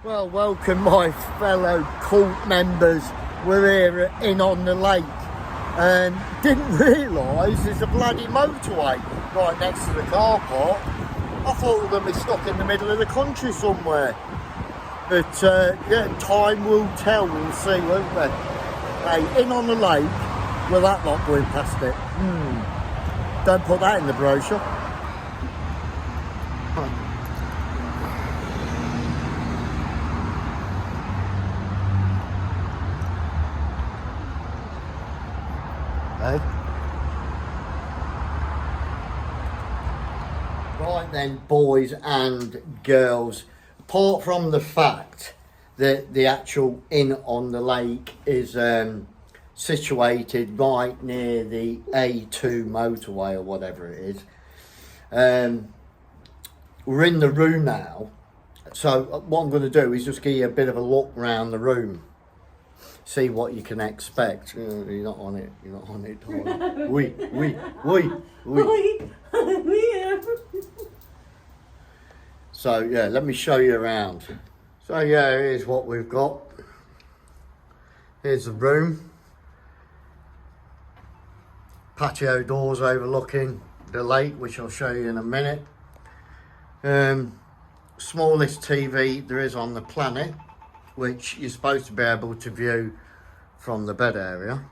Well, welcome my fellow cult members. We're here at In on the Lake and didn't realise there's a bloody motorway right next to the car park. I thought we were going to be stuck in the middle of the country somewhere. But yeah, time will tell, we'll see, won't we? Hey, In on the Lake, well that lot going past it. Don't put that in the brochure. Hey. Right then, boys and girls, apart from the fact that the actual Inn on the Lake is situated right near the A2 motorway or whatever it is, we're in the room now, so what I'm going to do is just give you a bit of a look around the room. See what you can expect. You're not on it. You're not on it. Oui. So yeah, let me show you around. So yeah, here's what we've got. Here's the room. Patio doors overlooking the lake, which I'll show you in a minute. Smallest TV there is on the planet, which you're supposed to be able to view from the bed area.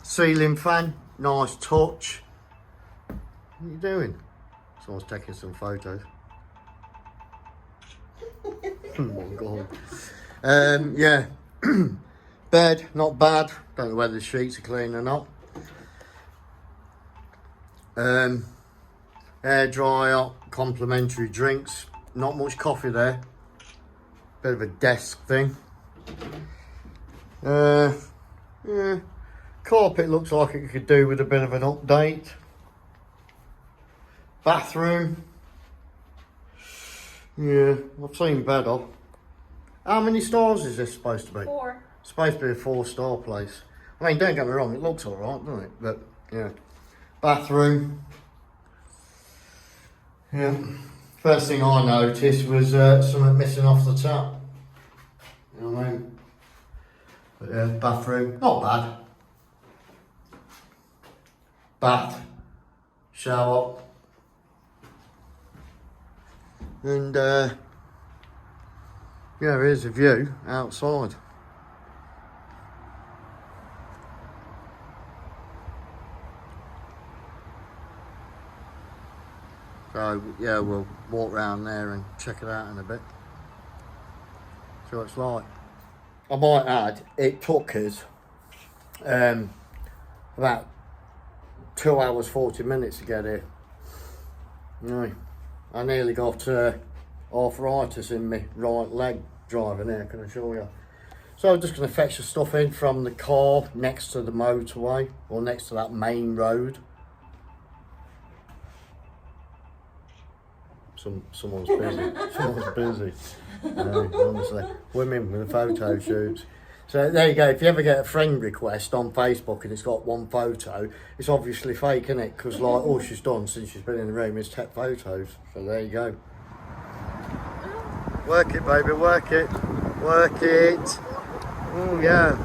Ceiling fan, nice touch. What are you doing? Someone's taking some photos. Oh my god. Yeah, bed, not bad. Don't know whether the sheets are clean or not. Air dryer, complimentary drinks. Not much coffee there. Bit of a desk thing. Yeah. Carpet looks like it could do with a bit of an update. Bathroom. Yeah, I've seen better. How many stars is this supposed to be? 4. It's supposed to be a 4-star place. I mean, don't get me wrong, it looks alright, doesn't it? But, yeah. Bathroom. Yeah. First thing I noticed was something missing off the tap. You know what I mean? But yeah, bathroom, not bad. Bath, shower, and yeah, here's a view outside. So yeah, we'll walk around there and check it out in a bit. See what it's like. I might add, it took us about 2 hours 40 minutes to get here. No, I nearly got arthritis in my right leg driving here, can I assure you. So I'm just going to fetch the stuff in from the car next to the motorway, or next to that main road. Someone's busy. Someone's busy. No, honestly, women with the photo shoots. So there you go. If you ever get a friend request on Facebook and it's got one photo, it's obviously fake, isn't it? Because like all she's done since she's been in the room is take photos. So there you go. Work it, baby. Work it. Work it. Oh yeah.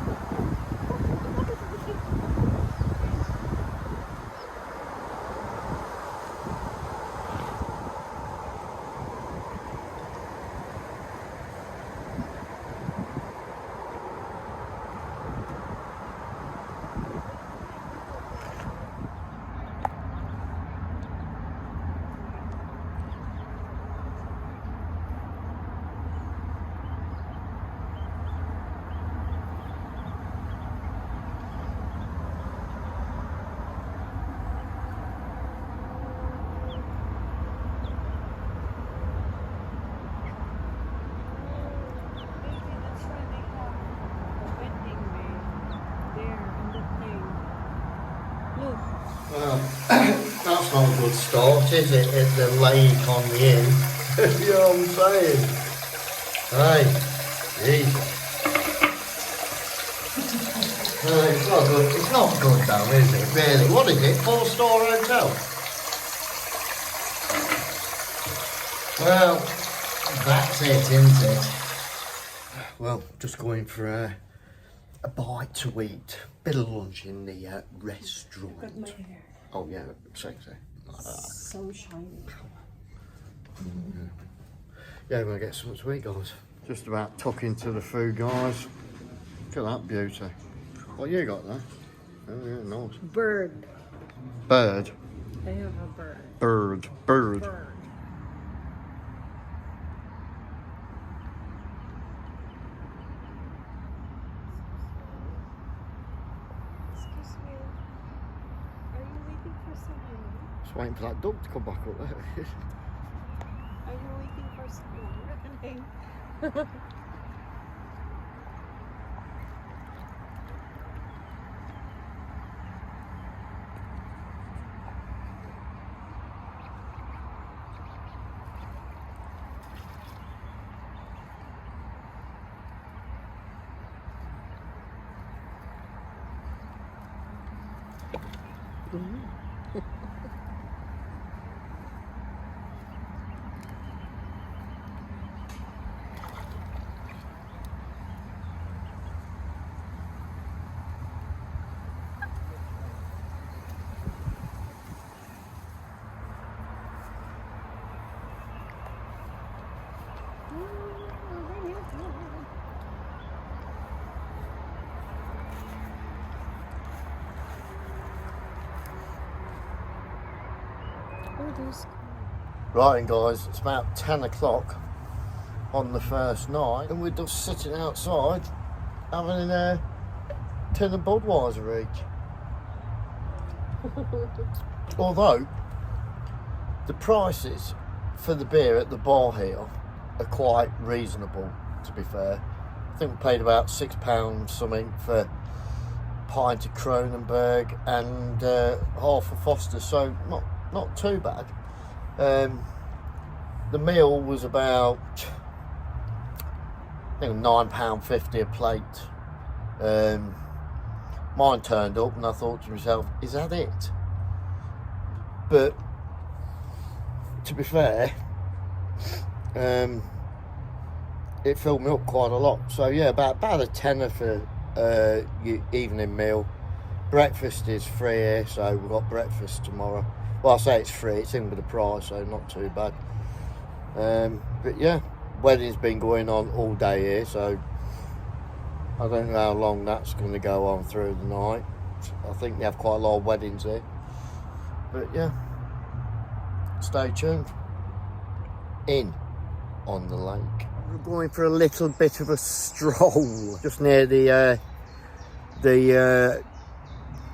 Well, that's not a good start, is it? At the lake on the inn. You know what I'm saying? Hey, Jesus. It's not good. It's not good though, is it? Really? What is it? 4-star hotel? Well, That's it, isn't it? Well, just going for a bite to eat. Bit of lunch in the restaurant. Look at my hair. Oh yeah, sexy. So shiny. Yeah, we're gonna get something to eat, guys. Just about tucking to the food, guys. Look at that beauty. What you got there? Oh yeah, nice. Bird. Bird. I have a bird. Bird. Bird. Excuse me. Are you waiting for someone? Just waiting for that dog to come back up there. Are you waiting for someone? Right, and guys, it's about 10 o'clock on the first night, and we're just sitting outside having a tin of Budweiser each. Although the prices for the beer at the bar here are quite reasonable, to be fair. I think we paid about £6 something for a pint of Kronenberg and half a Foster, so not too bad. The meal was about, I think, £9.50 a plate. Mine turned up and I thought to myself, is that it? But to be fair, it filled me up quite a lot. So yeah, about a tenner for your evening meal. Breakfast is free here, so we've got breakfast tomorrow. Well, I say it's free, it's in with the price, so not too bad. But yeah, wedding's been going on all day here, so I don't know how long that's going to go on through the night. I think they have quite a lot of weddings here. But yeah, stay tuned. In on the lake. We're going for a little bit of a stroll just near the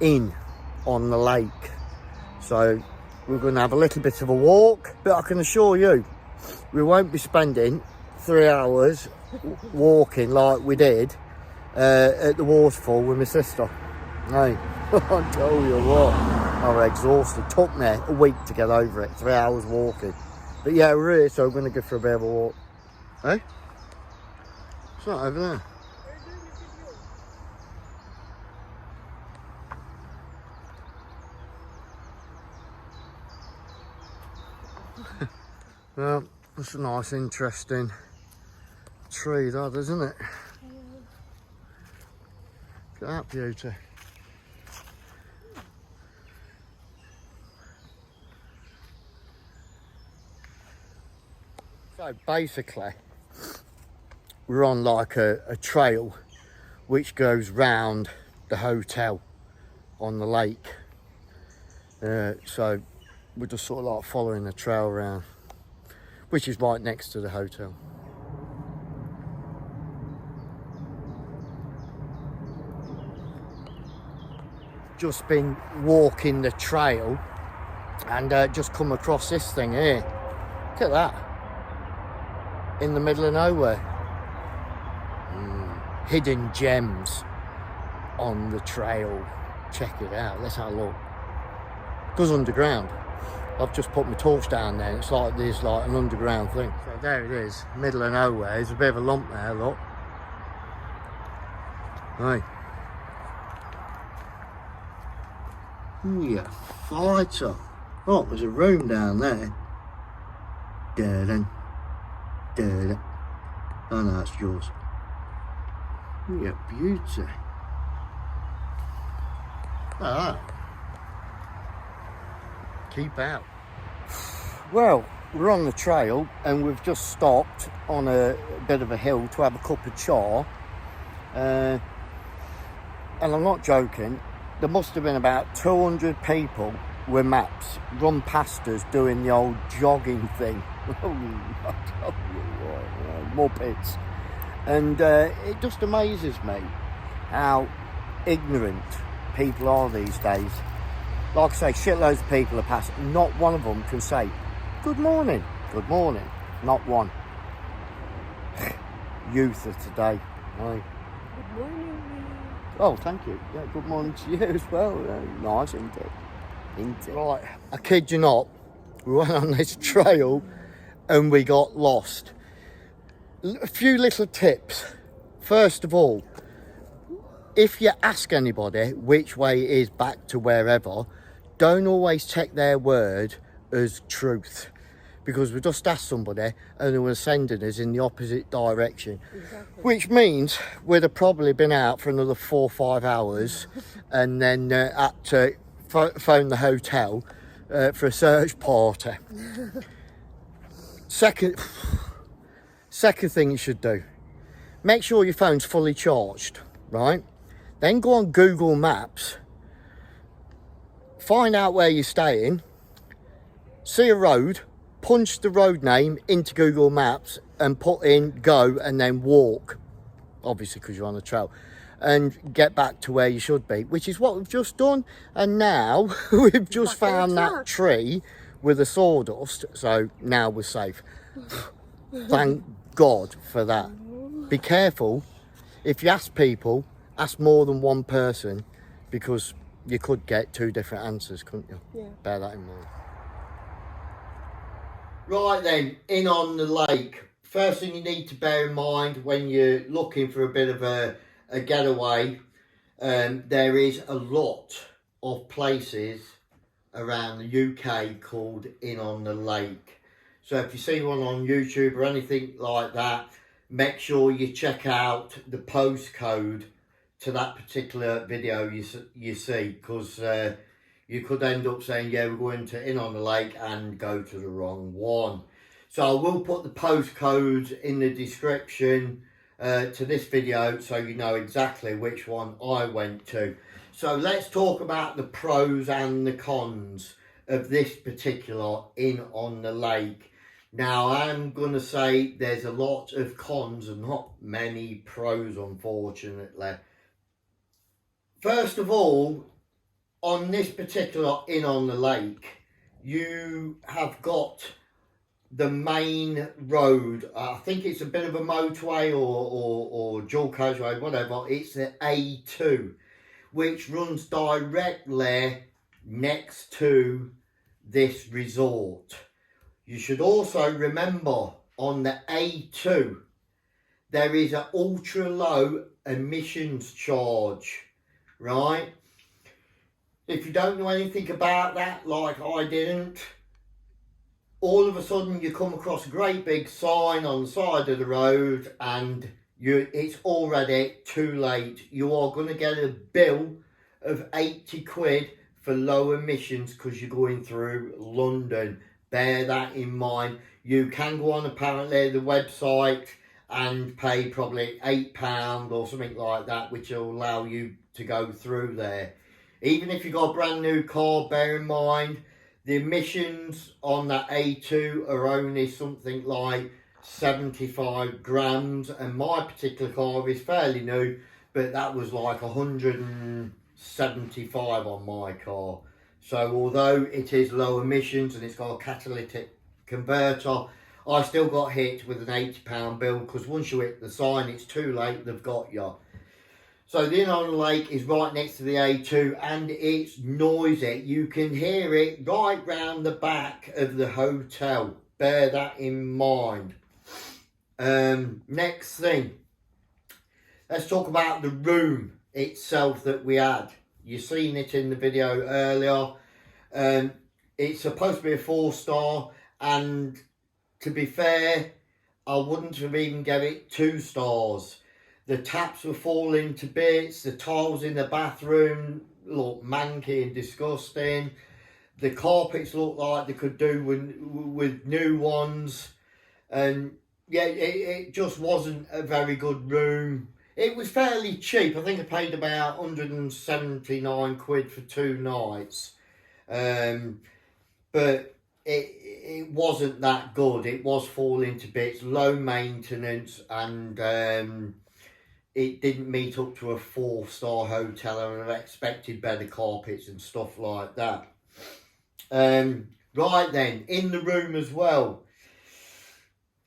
inn on the lake. So we're going to have a little bit of a walk, but I can assure you we won't be spending 3 hours walking like we did at the waterfall with my sister. No, I tell you what, I was exhausted. Took me a week to get over it, 3 hours walking. But yeah, we're here, so we're going to go for a bit of a walk. Hey? It's not over there. Well, that's a nice, interesting tree, that, isn't it? Look at that beauty. So basically, we're on like a trail which goes round the hotel on the lake. So we're just sort of like following the trail around, which is right next to the hotel. Just been walking the trail and just come across this thing here. Look at that. In the middle of nowhere. Hidden gems on the trail. Check it out. Let's have a look. It goes underground. I've just put my torch down there. It's like there's like an underground thing. So there it is, middle of nowhere. There's a bit of a lump there, look. Right. Ooh, yeah, fighter. Oh, there's a room down there. Da-dun, da-dun. Oh no, that's yours. Yeah, beauty. Ah, keep out. Well, we're on the trail and we've just stopped on a bit of a hill to have a cup of char. And I'm not joking, there must have been about 200 people with maps run past us doing the old jogging thing. Muppets. And it just amazes me how ignorant people are these days. Like I say, shitloads of people are passing. Not one of them can say, good morning, good morning. Not one. Youth of today. Right? Good morning. Oh, thank you. Yeah, good morning to you as well. Nice, isn't it? Isn't it? Right, I kid you not, we went on this trail and we got lost. A few little tips. First of all, if you ask anybody which way it is back to wherever, don't always take their word as truth. Because we just asked somebody and they were sending us in the opposite direction. Exactly. Which means we'd have probably been out for another 4 or 5 hours and then had to phone the hotel for a search party. Second thing you should do, make sure your phone's fully charged, right? Then go on Google Maps, find out where you're staying, see a road, punch the road name into Google Maps and put in go and then walk, obviously because you're on the trail, and get back to where you should be, which is what we've just done. And now we've just found that tree with the sawdust, so now we're safe. Thank God for that. Be careful if you ask people, ask more than one person, because you could get 2 different answers, couldn't you? Yeah. Bear that in mind. Right then, in on the lake. First thing you need to bear in mind when you're looking for a bit of a getaway, there is a lot of places around the UK called in on the lake. So if you see one on YouTube or anything like that, make sure you check out the postcode to that particular video you see, because you could end up saying, yeah, we're going to in on the lake and go to the wrong one. So I will put the postcodes in the description to this video so you know exactly which one I went to. So let's talk about the pros and the cons of this particular in on the lake. Now I'm going to say there's a lot of cons and not many pros, unfortunately. First of all, on this particular in on the lake, you have got the main road. I think it's a bit of a motorway or dual carriageway, whatever. It's the A2, which runs directly next to this resort. You should also remember on the A2, there is an ultra low emissions charge, right? If you don't know anything about that, like I didn't, all of a sudden you come across a great big sign on the side of the road and it's already too late. You are going to get a bill of 80 quid for low emissions because you're going through London. Bear that in mind. You can go on apparently the website and pay probably £8 or something like that, which will allow you to go through there. Even if you've got a brand new car, bear in mind, the emissions on that A2 are only something like 75 grams. And my particular car is fairly new, but that was like 175 on my car. So although it is low emissions and it's got a catalytic converter, I still got hit with an £80 bill because once you hit the sign, it's too late, they've got you. So the Inn on the Lake is right next to the A2 and it's noisy. You can hear it right round the back of the hotel. Bear that in mind. Next thing, let's talk about the room itself that we had. You've seen it in the video earlier. It's supposed to be a 4-star, and to be fair, I wouldn't have even gave it 2 stars. The taps were falling to bits. The tiles in the bathroom looked manky and disgusting. The carpets looked like they could do with new ones. And yeah, it just wasn't a very good room. It was fairly cheap. I think I paid about 179 quid for 2 nights. But it wasn't that good. It was falling to bits, low maintenance, and it didn't meet up to a 4-star hotel, and I expected better carpets and stuff like that. Right then, in the room as well,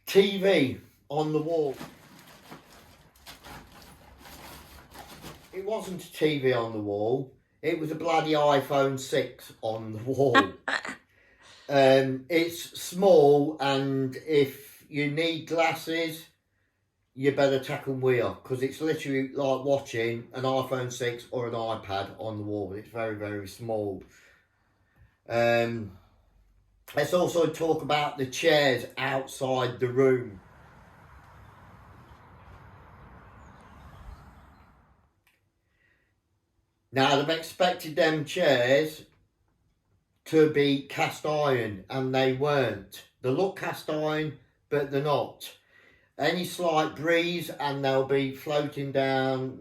TV on the wall. It wasn't a TV on the wall. It was a bloody iPhone 6 on the wall. It's small, and if you need glasses, you better take them with you, because it's literally like watching an iPhone 6 or an iPad on the wall. It's very, very small. Let's also talk about the chairs outside the room. Now, I'd have expected them chairs to be cast iron, and they weren't. They look cast iron, but they're not. Any slight breeze and they'll be floating down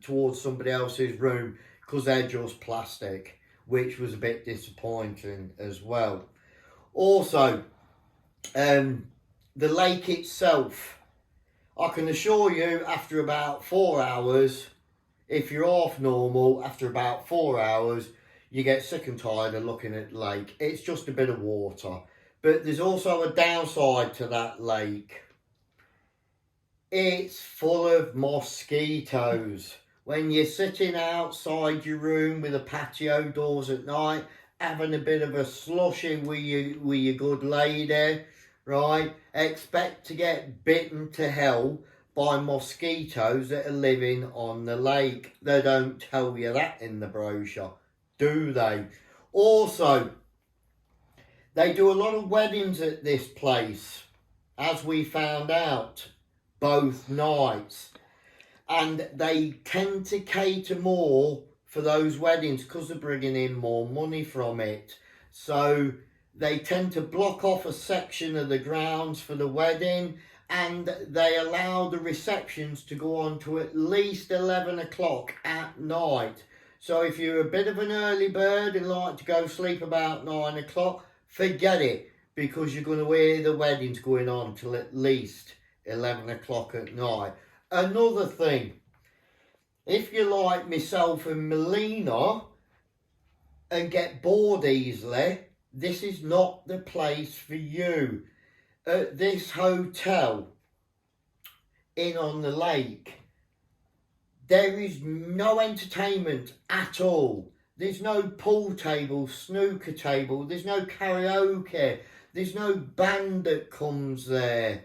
towards somebody else's room, because they're just plastic, which was a bit disappointing as well. Also, the lake itself, I can assure you, after about 4 hours, if you're off normal, after about 4 hours, you get sick and tired of looking at the lake. It's just a bit of water. But there's also a downside to that lake. It's full of mosquitoes. When you're sitting outside your room with the patio doors at night, having a bit of a slushy with your good lady, right? Expect to get bitten to hell by mosquitoes that are living on the lake. They don't tell you that in the brochure, do they? Also, they do a lot of weddings at this place, as we found out, both nights. And they tend to cater more for those weddings because they're bringing in more money from it. So they tend to block off a section of the grounds for the wedding, and they allow the receptions to go on to at least 11 o'clock at night. So if you're a bit of an early bird and like to go sleep about 9 o'clock, forget it, because you're going to hear the weddings going on till at least 11 o'clock at night. Another thing, if you're like myself and Melina and get bored easily, this is not the place for you. At this hotel in on the lake, there is no entertainment at all. There's no pool table, snooker table, there's no karaoke, there's no band that comes there.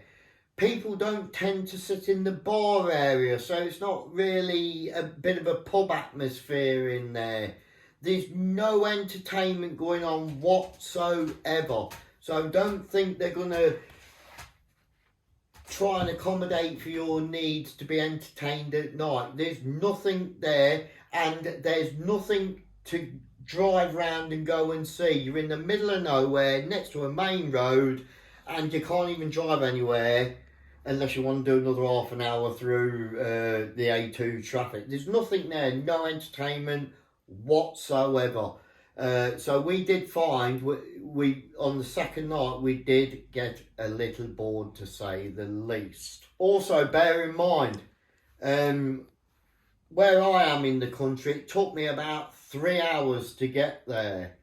People don't tend to sit in the bar area, so it's not really a bit of a pub atmosphere in there. There's no entertainment going on whatsoever. So don't think they're going to try and accommodate for your needs to be entertained at night. There's nothing there, and there's nothing to drive round and go and see. You're in the middle of nowhere, next to a main road, and you can't even drive anywhere unless you want to do another half an hour through the A2 traffic. There's nothing there, no entertainment whatsoever. So we did find, we on the second night, we did get a little bored, to say the least. Also, bear in mind, where I am in the country, it took me about 3 hours to get there.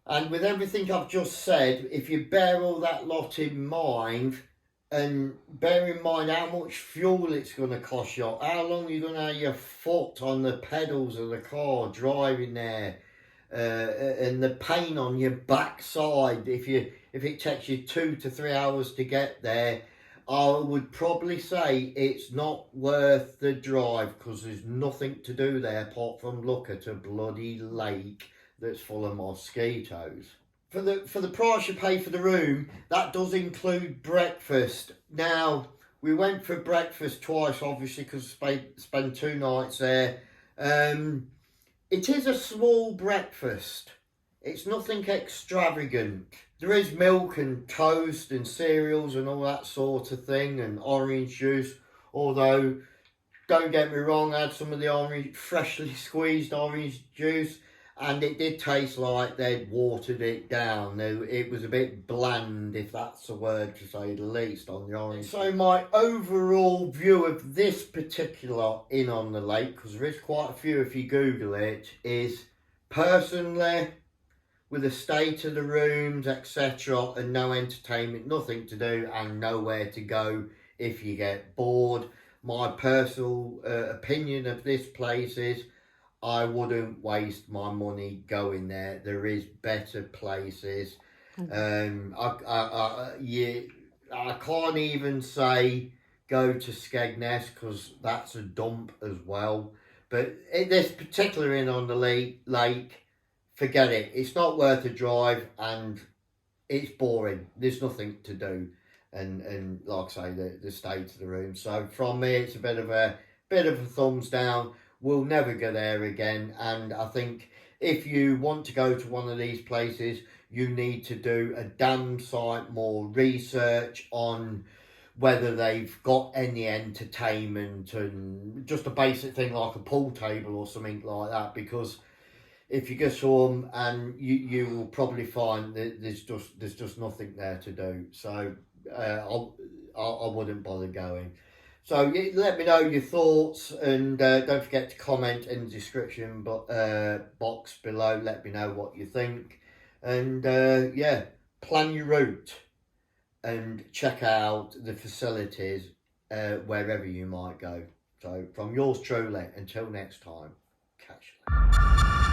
And with everything I've just said, if you bear all that lot in mind, and bear in mind how much fuel it's going to cost you, how long you're going to have your foot on the pedals of the car driving there, and the pain on your backside if it takes you 2 to 3 hours to get there, I would probably say it's not worth the drive, because there's nothing to do there apart from look at a bloody lake that's full of mosquitoes. For the price you pay for the room, that does include breakfast. Now, we went for breakfast twice, obviously, because spent 2 nights there. It is a small breakfast. It's nothing extravagant. There is milk and toast and cereals and all that sort of thing, and orange juice. Although, don't get me wrong, I had some of the freshly squeezed orange juice, and it did taste like they'd watered it down. It was a bit bland, if that's a word to say the least, on the orange. So my overall view of this particular Inn on the Lake, because there is quite a few if you Google it, is personally, with the state of the rooms, etc., and no entertainment, nothing to do, and nowhere to go if you get bored. My personal opinion of this place is I wouldn't waste my money going there. There is better places. I can't even say go to Skegness because that's a dump as well. But this particular Inn on the lake, forget it. It's not worth a drive, and it's boring. There's nothing to do, and like I say, the state of the room. So from me, it's a bit of a thumbs down. We'll never go there again, and I think if you want to go to one of these places, you need to do a damn sight more research on whether they've got any entertainment and just a basic thing like a pool table or something like that, because if you go to them, and you will probably find that there's just nothing there to do. So I wouldn't bother going. So let me know your thoughts, and don't forget to comment in the description box below. Let me know what you think, and yeah, plan your route and check out the facilities wherever you might go. So from yours truly, until next time, catch you later.